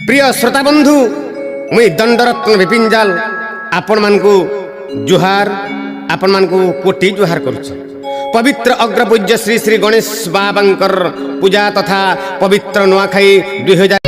प्रिय श्रोता बंधु मुई दंडरत्न विपिन जाल आपण मानकु जुहार आपण मानकु कोटि जुहार करुछु। पवित्र अग्रपूज्य श्री श्री गणेश बाबांकर पूजा तथा पवित्र नुआखाई 2000